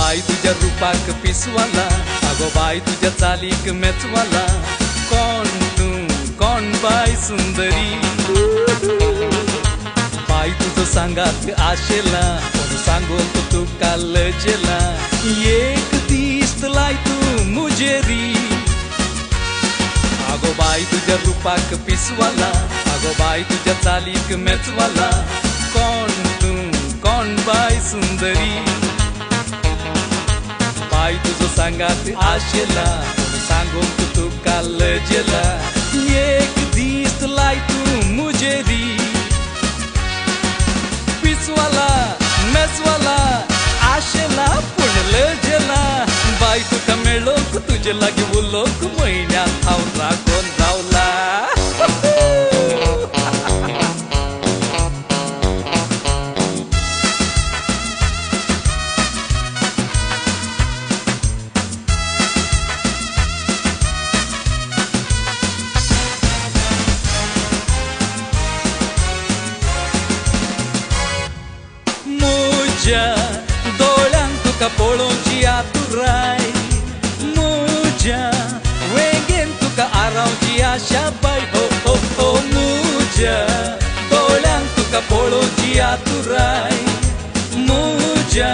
बाई तुझ्या रूपाक पिसवाला, अगो बाई तुझ्या चालीक मेचवाला. कोण तू कोण बाई सुंदरी, बाई तुझं सांगात आशेला, कोण सांगून तू काल जेला. एक दिसतलाय तू मुजेरी, अगो बाई तुझ्या रूपाक पिसवाला, अगो बाई तुझ्या चालीक मेचवाला. कोण तू कोण बाई सुंदरी, बाई तुझं सांगात आशेला, सांगून तू काल जेला. एक दिसतलाय तू मुजेरी, पिसवाला मेचवाला आशेला पुणल जेला. बाई तुका मेळो तुझे लागी उलोक, महिन्यात थावला कोण रावला. डोळ्यांक तुका पळोवची आतुराय, मुज्या वेगेन तुका आरावची आशा बाय. हो हो हो मुज्या डोळ्यांक तुका पळोवची आतुराय, मुज्या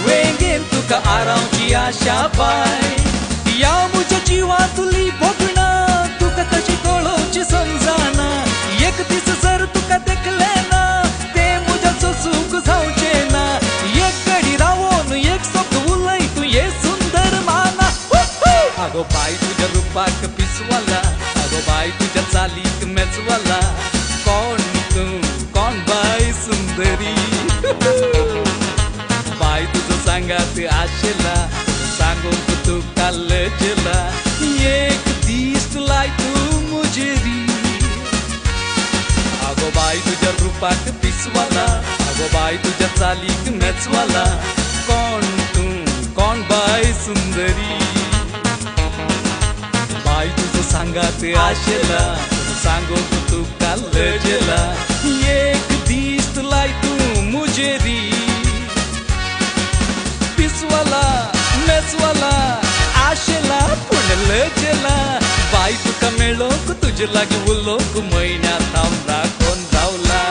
वेगेन तुका आरावची आशा बाय. या मुज्या जिवातुली भोगणा तुका कशी कळोवची समजाना. एक दीस जर तुका देखले ना ते मुज्याचो सुख जावचे ना. अगो बाई तुझ्या रूपाक पिसवाला, अगो बाई तुझ्या चालीक मेचवाला. कोण तू कोण बाई सुंदरी, बाई तुझं सांगात आशेला, सांगून तू काल जेला. एक दिसतलाय तू मुजेरी, अगो बाई तुझ्या रूपाक पिसवाला, अगो बाई तुझ्या चालीक मेचवाला. कोण तू कोण बाई सुंदरी, बाई तुझं सांगात आशेला, सांगून तू काल जेला. एक दिसतलाय तू मुजेरी, पिसवाला मेचवाला आशेला पुणल जेला. बाई तुका मेळो तुझे लागी उलोक, महिन्यात थांबला कोण रावला.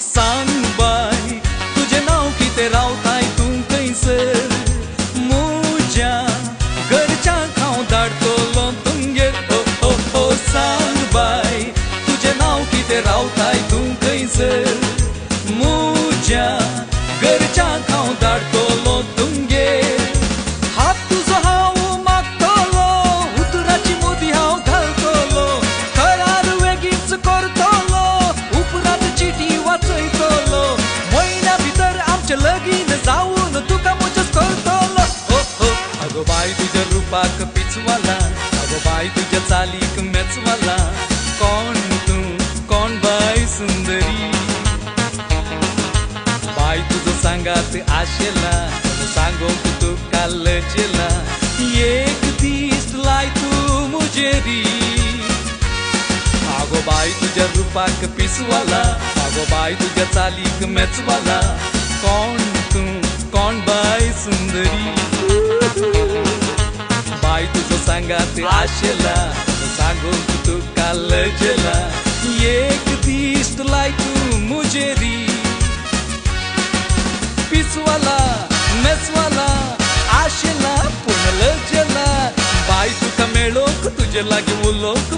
सांग बाई तुझे नाव किते रावताय तू खंयसर, मुज्या घरच्या खाव धाडतलो तुमगेर. हो हो हो सांग बाई तुझे नाव किते रावताय तू खंयसर, मुज्या घरच्या खाव धाडतलो तुमगेर. हात तुजो हांव मागतलो, उतराची मोदी हांव घालतलो. करार वेगीच करतलो, उपरांत चिटी वाचयतलो. महिन्या भितर आमचे लगीन जाऊन तुका मुजस करतलो. हो हो अगो बाई तुझ्या रूपाक पिचवाला, अगो बाई तुझ्या चालीक मेचवाला. कोण तू कोण बाई सुंदरी, बाई तुझं सांगात आशेला, सांगून तू काल जेला. एक दिसतलाय तू मुजेरी, अगो बाई तुझ्या रूपाक पिसवाला, अगो बाई तुझ्या चालीक मेचवाला. कोण तू कोण बाई सुंदरी, बाई तुझं सांगात आशेला, सांगून तू काल जेला. एक दिसतलाय तू मुजेरी, पिसवाला मेचवाला आशेला पुणल जेला. बाई तुका मेळो तुझे लागी उलोक,